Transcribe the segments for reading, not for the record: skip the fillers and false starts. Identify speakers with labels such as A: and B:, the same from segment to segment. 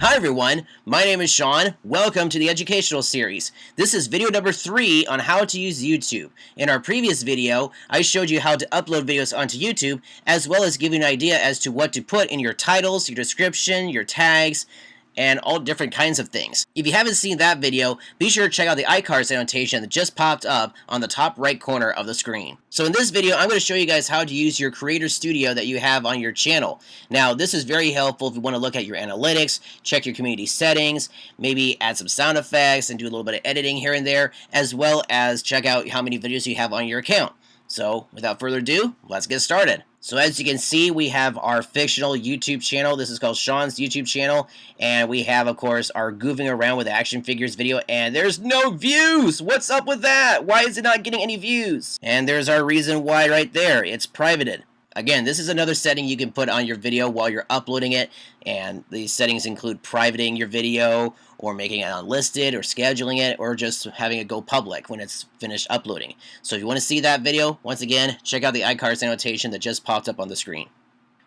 A: Hi everyone, my name is Shaun. Welcome to the educational series. This is video number 3 on how to use YouTube. In our previous video, I showed you how to upload videos onto YouTube, as well as giving you an idea as to what to put in your titles, your description, your tags, and all different kinds of things. If you haven't seen that video, be sure to check out the iCards annotation that just popped up on the top right corner of the screen. So in this video, I'm going to show you guys how to use your Creator Studio that you have on your channel. Now, this is very helpful if you want to look at your analytics, check your community settings, maybe add some sound effects and do a little bit of editing here and there, as well as check out how many videos you have on your account. So, without further ado, let's get started. So as you can see, we have our fictional YouTube channel. This is called Shaun's YouTube channel. And we have, of course, our goofing around with action figures video. And there's no views! What's up with that? Why is it not getting any views? And there's our reason why right there. It's privated. Again, this is another setting you can put on your video while you're uploading it, and these settings include privating your video, or making it unlisted, or scheduling it, or just having it go public when it's finished uploading. So if you want to see that video, once again, check out the iCards annotation that just popped up on the screen.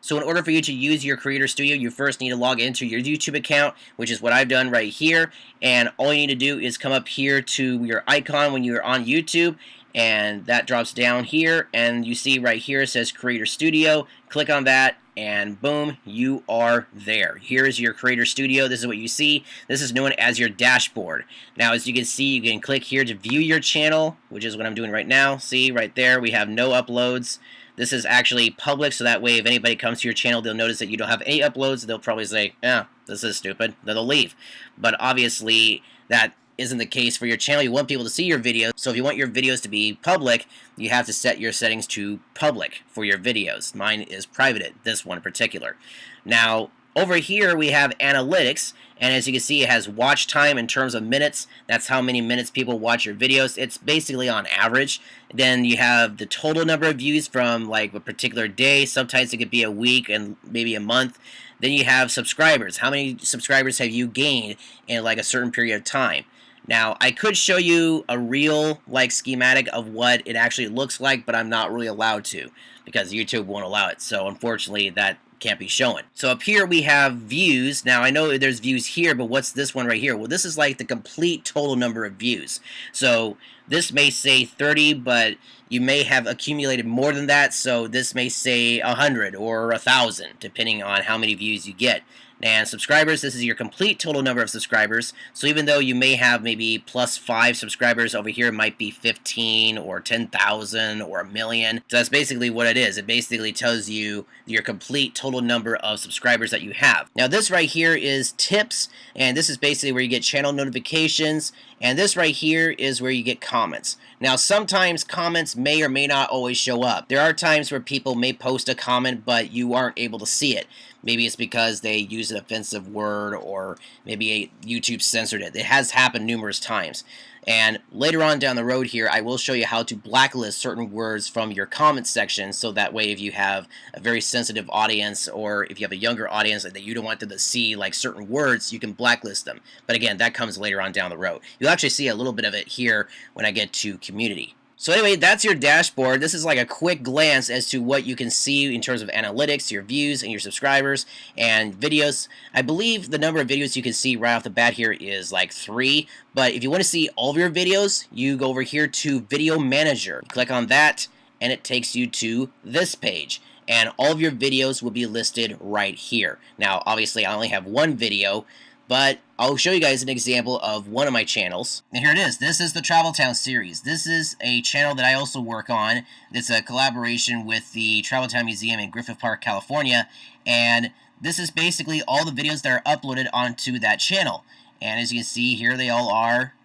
A: So in order for you to use your Creator Studio, you first need to log into your YouTube account, which is what I've done right here, and all you need to do is come up here to your icon when you're on YouTube, and that drops down here, and you see right here it says Creator Studio. Click on that, and boom, you are there. Here's your Creator Studio. This is what you see. This is known as your dashboard. Now, as you can see, you can click here to view your channel, which is what I'm doing right now. See, right there, we have no uploads. This is actually public, so that way if anybody comes to your channel, they'll notice that you don't have any uploads. They'll probably say, yeah, this is stupid. Then they'll leave. But obviously, that isn't the case for your channel. You want people to see your videos, so if you want your videos to be public, you have to set your settings to public for your videos. Mine is privated, this one in particular. Now, over here we have analytics, and as you can see, it has watch time in terms of minutes. That's how many minutes people watch your videos. It's basically on average. Then you have the total number of views from like a particular day. Sometimes it could be a week and maybe a month. Then you have subscribers. How many subscribers have you gained in like a certain period of time? Now, I could show you a real like schematic of what it actually looks like, but I'm not really allowed to because YouTube won't allow it. So unfortunately, that can't be shown. So up here we have views. Now I know there's views here, but what's this one right here? Well, this is like the complete total number of views. So this may say 30, but you may have accumulated more than that. So this may say 100 or 1,000, depending on how many views you get. And subscribers, this is your complete total number of subscribers. So even though you may have maybe plus 5 subscribers, over here it might be 15 or 10,000 or 1,000,000. So that's basically what it is. It basically tells you your complete total number of subscribers that you have. Now this right here is tips, and this is basically where you get channel notifications, and this right here is where you get comments. Now sometimes comments may or may not always show up. There are times where people may post a comment but you aren't able to see it. Maybe it's because they use an offensive word, or maybe YouTube censored it. It has happened numerous times. And later on down the road here, I will show you how to blacklist certain words from your comments section, so that way if you have a very sensitive audience, or if you have a younger audience that you don't want them to see like certain words, you can blacklist them. But again, that comes later on down the road. You'll actually see a little bit of it here when I get to community. So anyway, that's your dashboard. This is like a quick glance as to what you can see in terms of analytics, your views, and your subscribers, and videos. I believe the number of videos you can see right off the bat here is like 3, but if you want to see all of your videos, you go over here to Video Manager. Click on that, and it takes you to this page. And all of your videos will be listed right here. Now, obviously, I only have one video, but I'll show you guys an example of one of my channels. And here it is. This is the Travel Town series. This is a channel that I also work on. It's a collaboration with the Travel Town Museum in Griffith Park, California. And this is basically all the videos that are uploaded onto that channel. And as you can see, here they all are.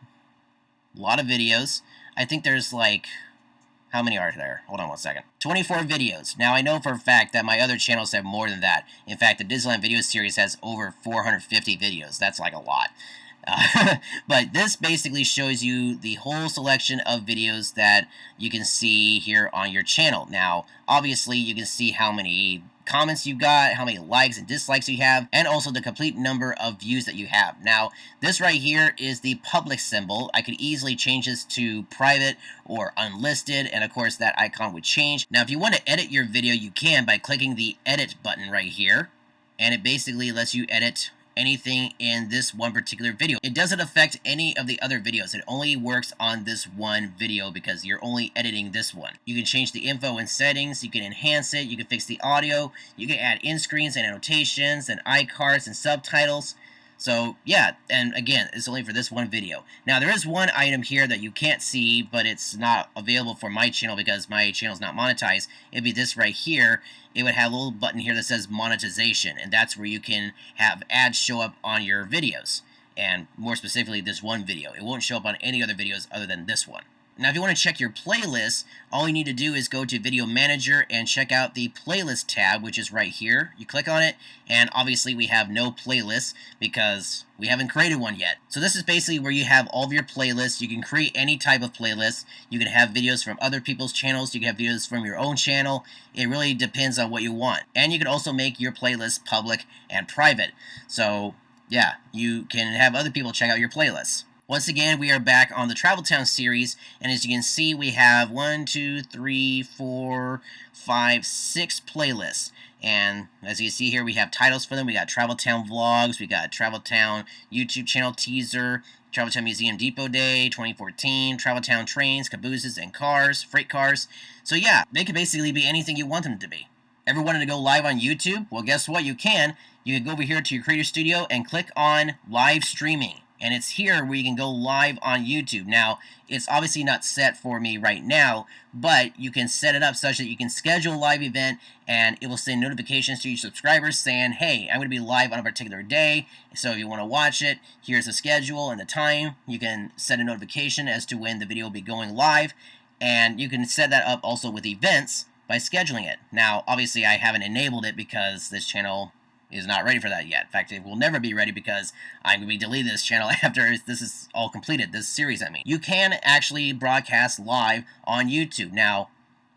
A: A lot of videos. I think there's like... how many are there? Hold on one second. 24 videos. Now, I know for a fact that my other channels have more than that. In fact, the Disneyland video series has over 450 videos. That's like a lot. But this basically shows you the whole selection of videos that you can see here on your channel. Now, obviously, you can see how many comments you got, how many likes and dislikes you have, and also the complete number of views that you have. Now, this right here is the public symbol. I could easily change this to private or unlisted, and of course that icon would change. Now, if you want to edit your video, you can by clicking the edit button right here, and it basically lets you edit anything in this one particular video. It doesn't affect any of the other videos. It only works on this one video because you're only editing this one. You can change the info and settings, you can enhance it, you can fix the audio, you can add in screens and annotations and iCards and subtitles. So yeah, and again, it's only for this one video. Now there is one item here that you can't see, but it's not available for my channel because my channel is not monetized. It'd be this right here. It would have a little button here that says monetization, and that's where you can have ads show up on your videos. And more specifically, this one video. It won't show up on any other videos other than this one. Now, if you want to check your playlist, all you need to do is go to Video Manager and check out the Playlist tab, which is right here. You click on it, and obviously we have no playlists because we haven't created one yet. So this is basically where you have all of your playlists. You can create any type of playlist. You can have videos from other people's channels. You can have videos from your own channel. It really depends on what you want. And you can also make your playlist public and private. So, yeah, you can have other people check out your playlists. Once again, we are back on the Travel Town series, and as you can see, we have 1, 2, 3, 4, 5, 6 playlists. And as you can see here, we have titles for them. We got Travel Town Vlogs, we got Travel Town YouTube channel teaser, Travel Town Museum Depot Day 2014, Travel Town Trains, Cabooses, and Cars, Freight Cars. So yeah, they can basically be anything you want them to be. Ever wanted to go live on YouTube? Well, guess what? You can. You can go over here to your Creator Studio and click on Live Streaming. And it's here where you can go live on YouTube. Now, it's obviously not set for me right now, but you can set it up such that you can schedule a live event and it will send notifications to your subscribers saying, hey, I'm going to be live on a particular day. So if you want to watch it, here's the schedule and the time. You can set a notification as to when the video will be going live. And you can set that up also with events by scheduling it. Now, obviously, I haven't enabled it because this channel is not ready for that yet. In fact, it will never be ready because I'm going to be deleting this channel after this is all completed, this series, I mean. You can actually broadcast live on YouTube. Now,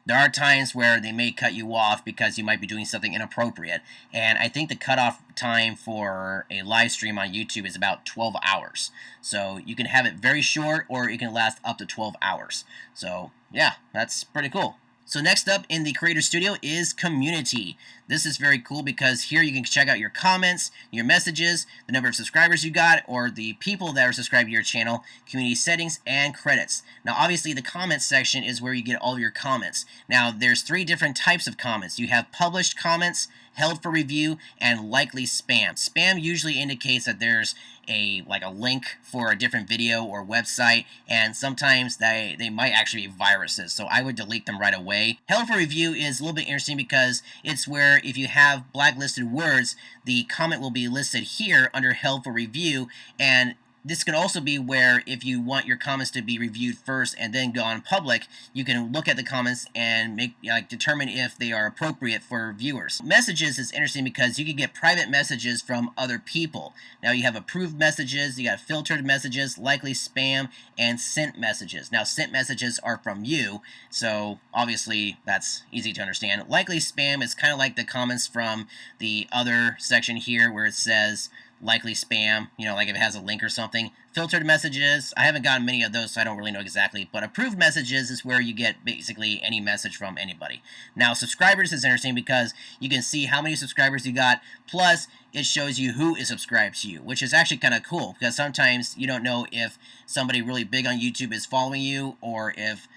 A: there are times where they may cut you off because you might be doing something inappropriate, and I think the cutoff time for a live stream on YouTube is about 12 hours. So you can have it very short, or it can last up to 12 hours. So yeah, that's pretty cool. So next up in the Creator Studio is Community. This is very cool because here you can check out your comments, your messages, the number of subscribers you got, or the people that are subscribed to your channel, community settings, and credits. Now obviously the comments section is where you get all of your comments. Now there's 3 different types of comments. You have published comments, held for review, and likely spam. Spam usually indicates that there's a link for a different video or website, and sometimes they might actually be viruses, so I would delete them right away. Held for review is a little bit interesting because it's where if you have blacklisted words, the comment will be listed here under held for review, and this can also be where if you want your comments to be reviewed first and then go on public, you can look at the comments and determine if they are appropriate for viewers. Messages is interesting because you can get private messages from other people. Now you have approved messages, you got filtered messages, likely spam, and sent messages. Now sent messages are from you, so obviously that's easy to understand. Likely spam is kind of like the comments from the other section here where it says likely spam, like if it has a link or something. Filtered messages, I haven't gotten many of those, so I don't really know exactly, but approved messages is where you get basically any message from anybody. Now subscribers is interesting because you can see how many subscribers you got, plus it shows you who is subscribed to you, which is actually kind of cool because sometimes you don't know if somebody really big on YouTube is following you, or if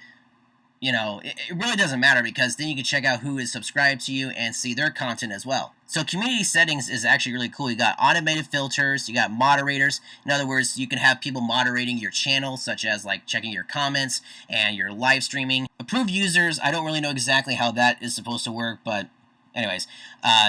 A: it really doesn't matter because then you can check out who is subscribed to you and see their content as well. So community settings is actually really cool. You got automated filters, you got moderators. In other words, you can have people moderating your channel, such as checking your comments and your live streaming. Approved users, I don't really know exactly how that is supposed to work, but anyways,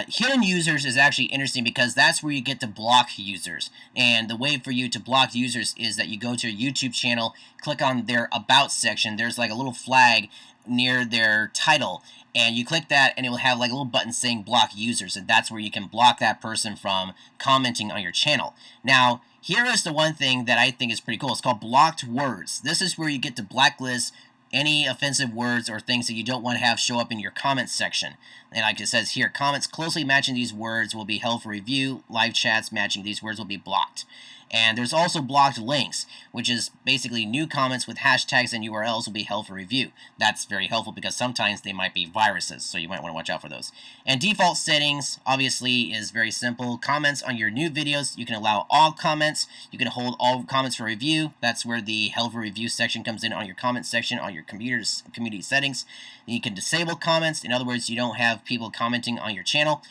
A: hidden users is actually interesting because that's where you get to block users. And the way for you to block users is that you go to your YouTube channel, click on their About section. There's a little flag near their title, and you click that and it will have a little button saying block users, and that's where you can block that person from commenting on your channel. Now, here is the one thing that I think is pretty cool. It's called blocked words. This is where you get to blacklist any offensive words or things that you don't want to have show up in your comments section. And like it says here, comments closely matching these words will be held for review. Live chats matching these words will be blocked. And there's also blocked links, which is basically new comments with hashtags and URLs will be held for review. That's very helpful because sometimes they might be viruses, so you might want to watch out for those. And default settings, obviously, is very simple. Comments on your new videos, you can allow all comments. You can hold all comments for review. That's where the held for review section comes in on your comment section on your community settings. And you can disable comments. In other words, you don't have people commenting on your channel.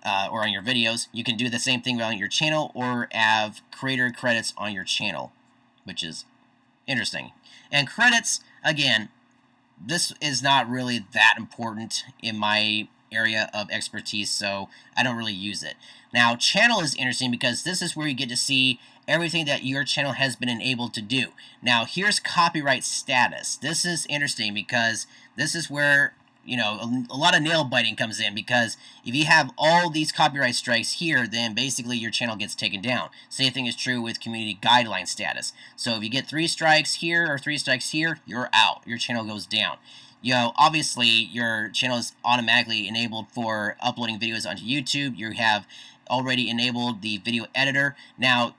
A: Or on your videos. You can do the same thing on your channel or have creator credits on your channel, which is interesting. And credits, again, this is not really that important in my area of expertise, so I don't really use it. Now, channel is interesting because this is where you get to see everything that your channel has been enabled to do. Now, here's copyright status. This is interesting because this is where a lot of nail biting comes in, because if you have all these copyright strikes here, then basically your channel gets taken down. Same thing is true with community guideline status. So if you get 3 strikes here or 3 strikes here, you're out. Your channel goes down. Obviously your channel is automatically enabled for uploading videos onto YouTube. You have already enabled the video editor. Now,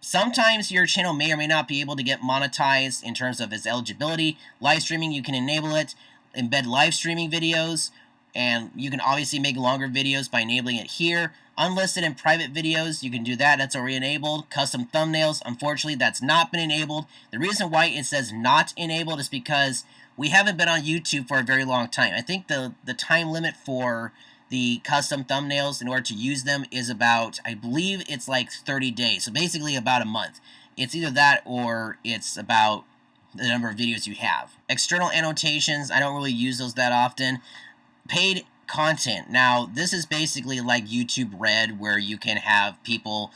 A: sometimes your channel may or may not be able to get monetized in terms of its eligibility. Live streaming, you can enable it. Embed live streaming videos, and you can obviously make longer videos by enabling it here. Unlisted and private videos, you can do that. That's already enabled. Custom thumbnails, unfortunately, that's not been enabled. The reason why it says not enabled is because we haven't been on YouTube for a very long time. I think the time limit for the custom thumbnails in order to use them is about, I believe it's like 30 days. So basically about a month. It's either that or it's about the number of videos you have. External annotations, I don't really use those that often. Paid content. Now, this is basically like YouTube Red, where you can have people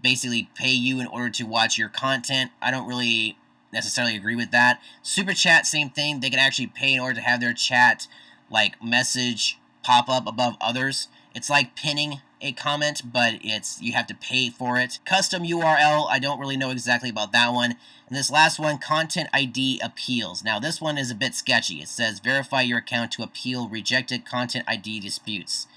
A: basically pay you in order to watch your content. I don't really necessarily agree with that. Super chat, same thing. They can actually pay in order to have their chat like message pop up above others. It's like pinning a comment, but you have to pay for it. Custom URL, I don't really know exactly about that one. And this last one, content ID appeals. Now this one is a bit sketchy. It says verify your account to appeal rejected content ID disputes.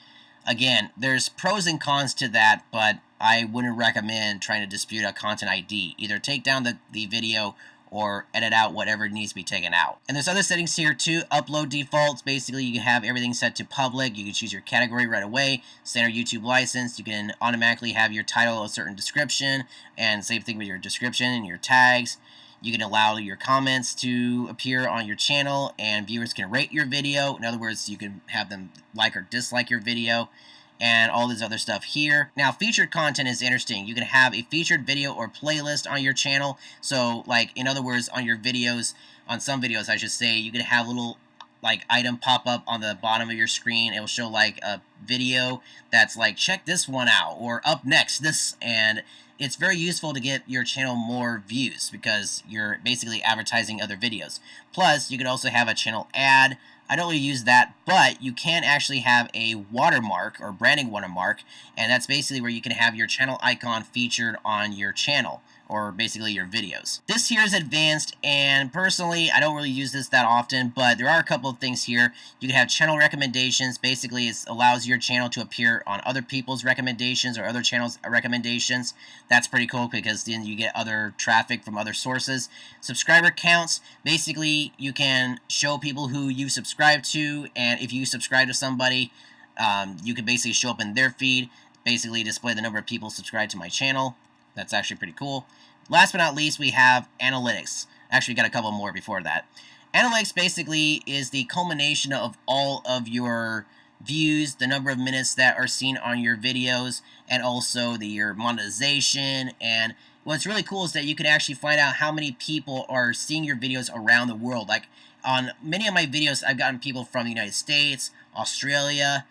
A: Again, there's pros and cons to that, but I wouldn't recommend trying to dispute a content ID. Either take down the video or edit out whatever needs to be taken out. And there's other settings here too. Upload defaults. Basically, you can have everything set to public. You can choose your category right away. Standard YouTube license. You can automatically have your title a certain description, and same thing with your description and your tags. You can allow your comments to appear on your channel, and viewers can rate your video. In other words, you can have them like or dislike your video, and all this other stuff here. Now, featured content is interesting. You can have a featured video or playlist on your channel. So, like, in other words, on your videos, on some videos, I should say, you can have a little, like, item pop up on the bottom of your screen. It will show, like, a video that's like, check this one out, or up next, this, and it's very useful to get your channel more views because you're basically advertising other videos. Plus, you can also have a channel ad. I don't really use that, but you can actually have a watermark or branding watermark, and that's basically where you can have your channel icon featured on your channel, or basically your videos. This here is advanced, and personally, I don't really use this that often, but there are a couple of things here. You can have channel recommendations. Basically, it allows your channel to appear on other people's recommendations or other channels' recommendations. That's pretty cool because then you get other traffic from other sources. Subscriber counts. Basically, you can show people who you subscribe to, and if you subscribe to somebody, you can basically show up in their feed, basically display the number of people subscribed to my channel. That's actually pretty cool. Last but not least, we have analytics. Actually, got a couple more before that. Analytics basically is the culmination of all of your views, the number of minutes that are seen on your videos, and also your monetization. And what's really cool is that you can actually find out how many people are seeing your videos around the world. Like on many of my videos, I've gotten people from the United States, Australia,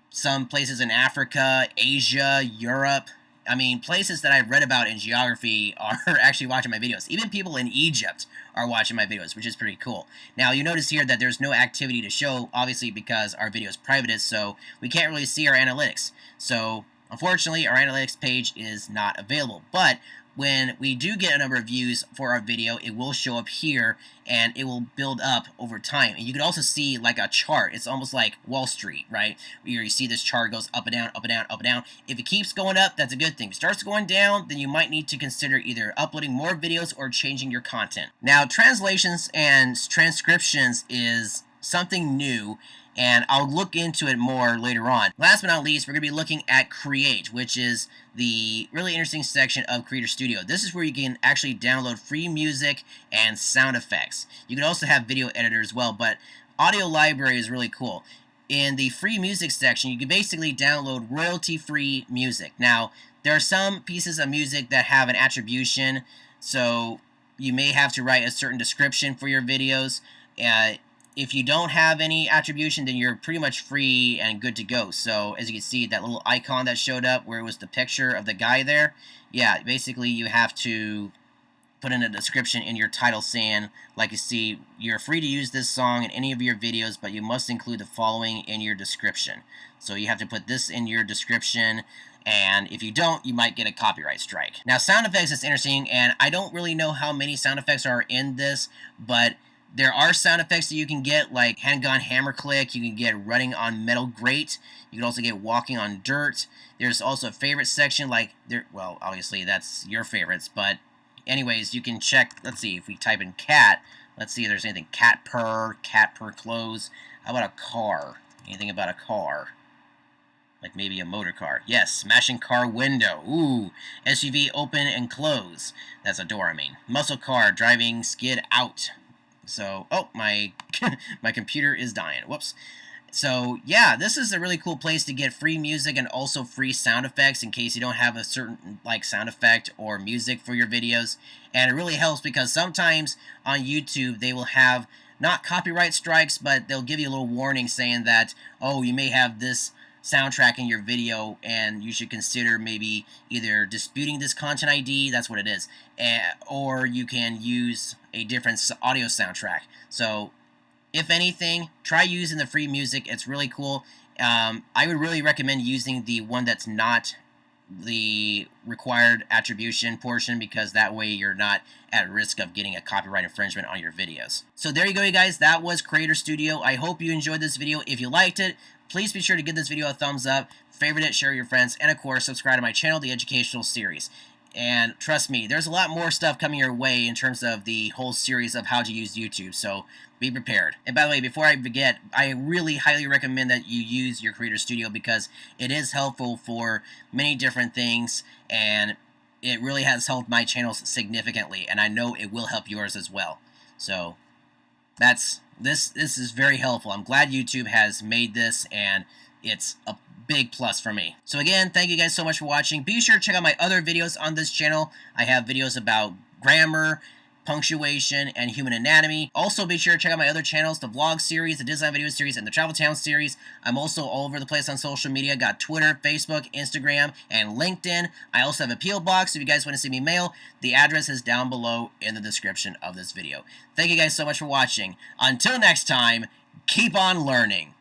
A: some places in Africa, Asia, Europe. I mean, places that I've read about in geography are actually watching my videos. Even people in Egypt are watching my videos, which is pretty cool. Now, you notice here that there's no activity to show, obviously because our video is privated, so we can't really see our analytics. So, unfortunately, our analytics page is not available. But when we do get a number of views for our video, it will show up here and it will build up over time. And you can also see like a chart. It's almost like Wall Street, right? Where you see this chart goes up and down, up and down, up and down. If it keeps going up, that's a good thing. If it starts going down, then you might need to consider either uploading more videos or changing your content. Now, translations and transcriptions is something new, and I'll look into it more later on. Last but not least, we're going to be looking at Create, which is the really interesting section of Creator Studio. This is where you can actually download free music and sound effects. You can also have video editor as well, but audio library is really cool. In the free music section, you can basically download royalty-free music. Now, there are some pieces of music that have an attribution, so you may have to write a certain description for your videos. If you don't have any attribution, then you're pretty much free and good to go. So as you can see, that little icon that showed up where it was the picture of the guy there, yeah, basically you have to put in a description in your title saying, like you see, you're free to use this song in any of your videos, but you must include the following in your description. So you have to put this in your description, and if you don't, you might get a copyright strike. Now, sound effects is interesting, and I don't really know how many sound effects are in this, but there are sound effects that you can get, like handgun hammer click. You can get running on metal grate. You can also get walking on dirt. There's also a favorite section, like well, obviously that's your favorites, but anyways, you can check. Let's see if we type in cat. Let's see if there's anything. Cat purr clothes. How about a car? Anything about a car? Like maybe a motor car. Yes, smashing car window. Ooh, SUV open and close. That's a door, I mean. Muscle car driving skid out. So, oh, my my computer is dying. Whoops. So, yeah, this is a really cool place to get free music and also free sound effects in case you don't have a certain, like, sound effect or music for your videos. And it really helps because sometimes on YouTube they will have not copyright strikes, but they'll give you a little warning saying that, oh, you may have this soundtrack in your video and you should consider maybe either disputing this content ID, that's what it is, or you can use a different audio soundtrack. So if anything, try using the free music. It's really cool. I would really recommend using the one that's not the required attribution portion, because that way you're not at risk of getting a copyright infringement on your videos. So there you go, you guys. That was Creator Studio. I hope you enjoyed this video. If you liked it, please be sure to give this video a thumbs up, favorite it, share with your friends, and of course, subscribe to my channel, The Educational Series. And trust me, there's a lot more stuff coming your way in terms of the whole series of how to use YouTube, so be prepared. And by the way, before I forget, I really highly recommend that you use your Creator Studio because it is helpful for many different things, and it really has helped my channels significantly, and I know it will help yours as well. So this is very helpful. I'm glad YouTube has made this, and it's a big plus for me. So again, thank you guys so much for watching. Be sure to check out my other videos on this channel. I have videos about grammar, punctuation, and human anatomy. Also, be sure to check out my other channels, the vlog series, the design video series, and the travel town series. I'm also all over the place on social media. Got Twitter, Facebook, Instagram, and LinkedIn. I also have a P.O. box if you guys want to see me mail. The address is down below in the description of this video. Thank you guys so much for watching. Until next time, keep on learning.